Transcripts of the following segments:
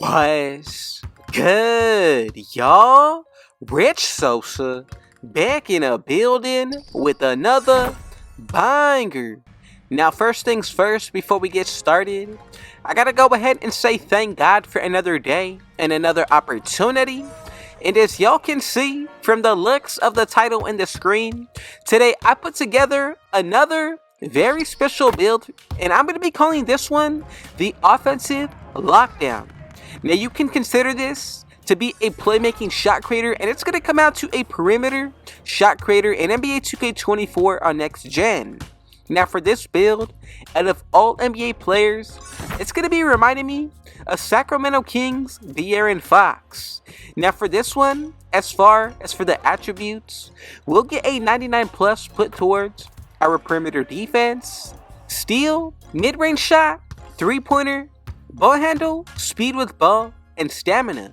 What's good, y'all? Rich Sosa back in a building with another banger. Now, first things first, before we get started, I gotta go ahead and say thank God for another day and another opportunity. And as y'all can see from the looks of the title and the screen, today I put together another very special build, and I'm gonna be calling this one the Offensive Lockdown. Now you can consider this to be a playmaking shot creator, and it's going to come out to a perimeter shot creator in NBA 2K24 on next gen. Now for this build, out of all NBA players, it's going to be reminding me of Sacramento Kings De'Aaron Fox. Now for this one, as far as for the attributes, we'll get a 99 plus put towards our perimeter defense, steal, mid-range shot, three-pointer, ball handle, speed with ball, and stamina.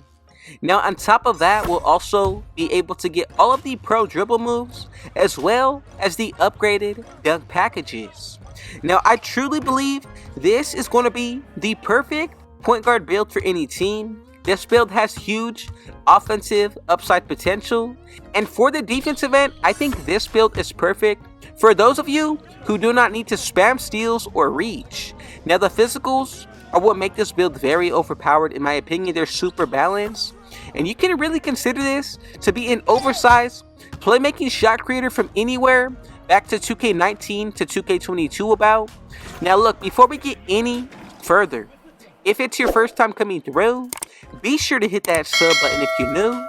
Now on top of that, we'll also be able to get all of the pro dribble moves as well as the upgraded dunk packages. Now I truly believe this is going to be the perfect point guard build for any team. This build has huge offensive upside potential, and for the defensive end, I think this build is perfect for those of you who do not need to spam steals or reach. Now the physicals are what make this build very overpowered. In my opinion, they're super balanced, and you can really consider this to be an oversized playmaking shot creator from anywhere back to 2K19 to 2K22 about. Now look, before we get any further, if it's your first time coming through, be sure to hit that sub button if you're new,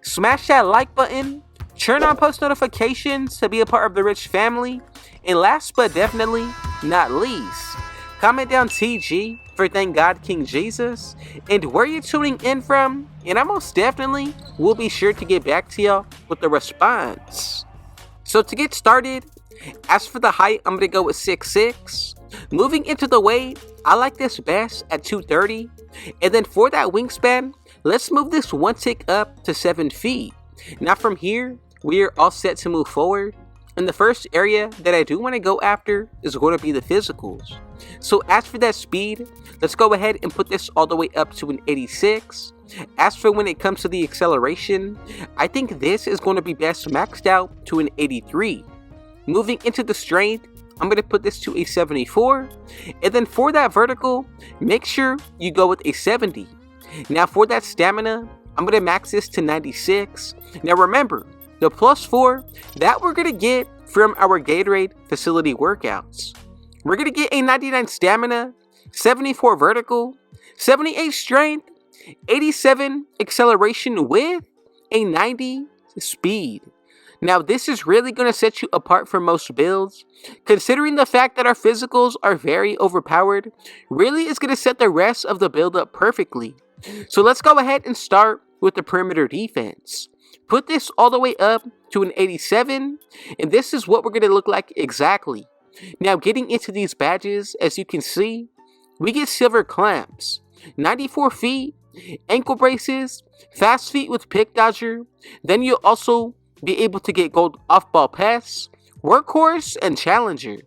smash that like button, turn on post notifications to be a part of the Rich family, and last but definitely not least, comment down TG for Thank God King Jesus and where you're tuning in from, and I most definitely will be sure to get back to y'all with the response. So to get started, as for the height, I'm going to go with 6'6". Moving into the weight, I like this best at 230. And then for that wingspan, let's move this one tick up to 7 feet. Now from here, we are all set to move forward. And the first area that I do want to go after is going to be the physicals. So as for that speed, let's go ahead and put this all the way up to an 86. As for when it comes to the acceleration, I think this is going to be best maxed out to an 83. Moving into the strength, I'm going to put this to a 74. And then for that vertical, make sure you go with a 70. Now for that stamina, I'm going to max this to 96. Now remember, the +4 that we're going to get from our Gatorade facility workouts. We're going to get a 99 stamina, 74 vertical, 78 strength, 87 acceleration with a 90 speed. Now this is really going to set you apart from most builds. Considering the fact that our physicals are very overpowered, really is going to set the rest of the build up perfectly. So let's go ahead and start with the perimeter defense. Put this all the way up to an 87, and this is what we're going to look like exactly. Now getting into these badges, as you can see, we get silver clamps, 94 feet, ankle braces, fast feet with pick dodger. Then you'll also be able to get gold off-ball pass, workhorse, and challenger.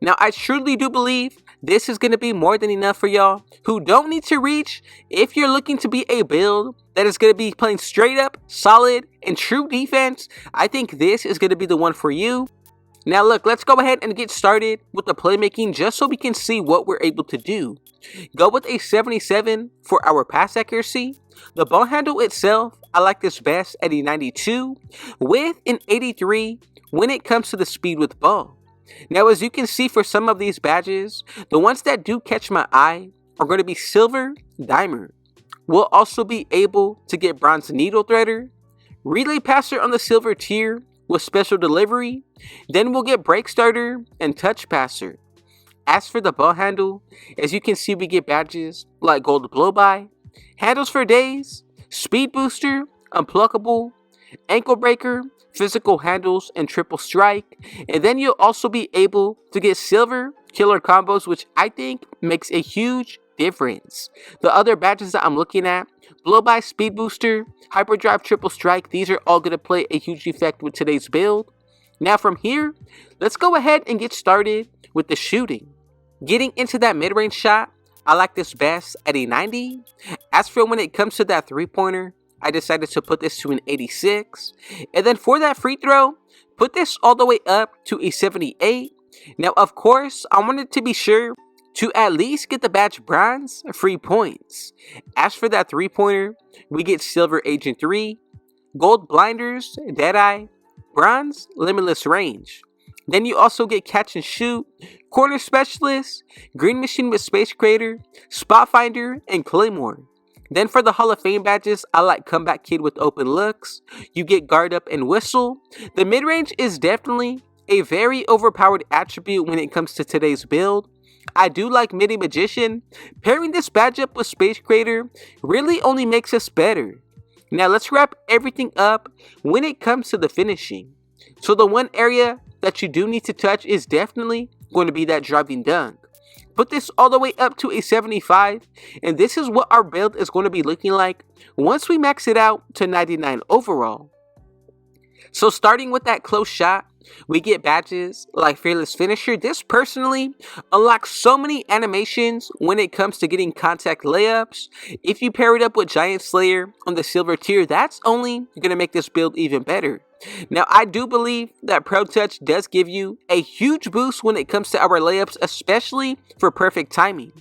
Now I truly do believe this is going to be more than enough for y'all who don't need to reach. If you're looking to be a build that is going to be playing straight up, solid, and true defense, I think this is going to be the one for you. Now look, let's go ahead and get started with the playmaking just so we can see what we're able to do. Go with a 77 for our pass accuracy. The ball handle itself, I like this best at a 92 with an 83 when it comes to the speed with ball. Now as you can see, for some of these badges, the ones that do catch my eye are going to be silver dimer. We'll also be able to get bronze needle threader, relay passer on the silver tier with special delivery. Then we'll get break starter and touch passer. As for the ball handle, as you can see, we get badges like gold blow by, handles for days, speed booster, unpluckable, ankle breaker, physical handles, and triple strike. And then you'll also be able to get silver killer combos, which I think makes a huge difference. The other badges that I'm looking at, blow by, speed booster, hyperdrive, triple strike, these are all going to play a huge effect with today's build. Now from here, let's go ahead and get started with the shooting. Getting into that mid-range shot, I like this best at a 90. As for when it comes to that 3-pointer, I decided to put this to an 86. And then for that free throw, put this all the way up to a 78. Now, of course, I wanted to be sure to at least get the badge bronze free points. As for that 3-pointer, we get silver agent 3, gold blinders, deadeye, bronze limitless range. Then you also get catch and shoot, corner specialist, green machine with space creator, spot finder, and claymore. Then for the Hall of Fame badges, I like comeback kid with open looks. You get guard up and whistle. The mid range is definitely a very overpowered attribute when it comes to today's build. I do like midi magician. Pairing this badge up with space creator really only makes us better. Now let's wrap everything up when it comes to the finishing. So the one area that you do need to touch is definitely going to be that driving dunk. Put this all the way up to a 75, and this is what our build is going to be looking like once we max it out to 99 overall. So starting with that close shot, we get badges like Fearless Finisher. This personally unlocks so many animations when it comes to getting contact layups. If you pair it up with Giant Slayer on the silver tier, that's only going to make this build even better. Now, I do believe that Pro Touch does give you a huge boost when it comes to our layups, especially for perfect timing.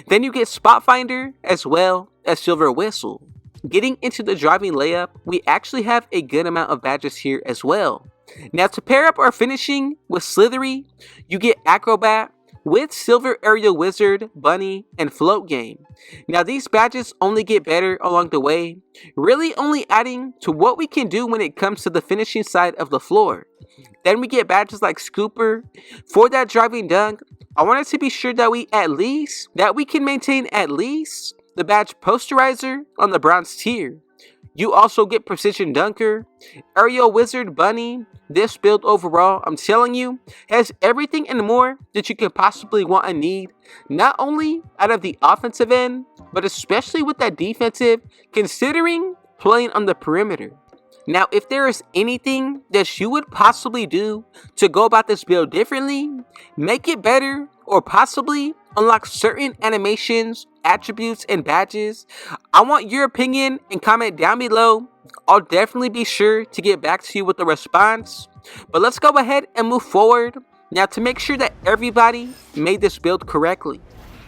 Then you get Spot Finder as well as Silver Whistle. Getting into the driving layup, we actually have a good amount of badges here as well. Now, to pair up our finishing with Slithery, you get Acrobat with Silver Aerial Wizard, Bunny, and Float Game. Now, these badges only get better along the way, really only adding to what we can do when it comes to the finishing side of the floor. Then we get badges like Scooper. For that driving dunk, I wanted to be sure that we can maintain at least the badge Posterizer on the bronze tier. You also get Precision Dunker, Aerial Wizard, Bunny. This build overall, I'm telling you, has everything and more that you could possibly want and need, not only out of the offensive end, but especially with that defensive, considering playing on the perimeter. Now, if there is anything that you would possibly do to go about this build differently, make it better, or possibly unlock certain animations, attributes, and badges, I want your opinion and comment down below. I'll definitely be sure to get back to you with a response. But let's go ahead and move forward. Now, to make sure that everybody made this build correctly,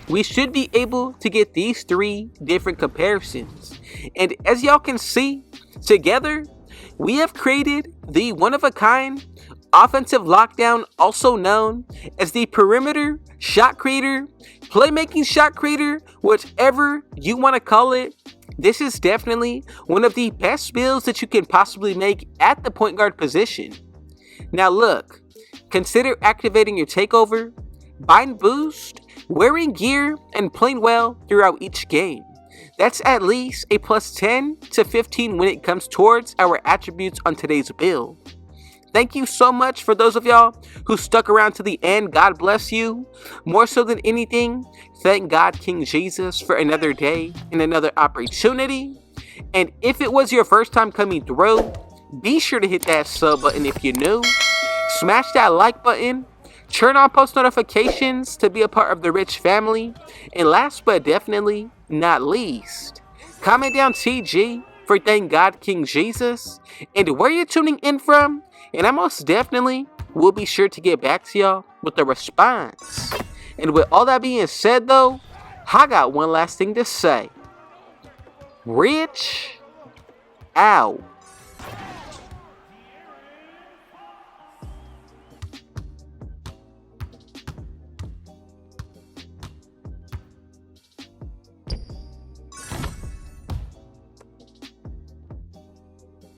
we should be able to get these 3 different comparisons. And as y'all can see, together, we have created the one-of-a-kind offensive lockdown, also known as the perimeter shot creator, playmaking shot creator, whichever you want to call it. This is definitely one of the best builds that you can possibly make at the point guard position. Now look, consider activating your takeover, bind boost, wearing gear, and playing well throughout each game. That's at least a plus 10 to 15 when it comes towards our attributes on today's build. Thank you so much for those of y'all who stuck around to the end. God bless you. More so than anything, thank God King Jesus for another day and another opportunity. And if it was your first time coming through, be sure to hit that sub button if you're new. Smash that like button. Turn on post notifications to be a part of the rich family. And last but definitely not least, comment down TG for thank God King Jesus and where you're tuning in from. And I most definitely will be sure to get back to y'all with a response. And with all that being said though, I got one last thing to say. Rich out.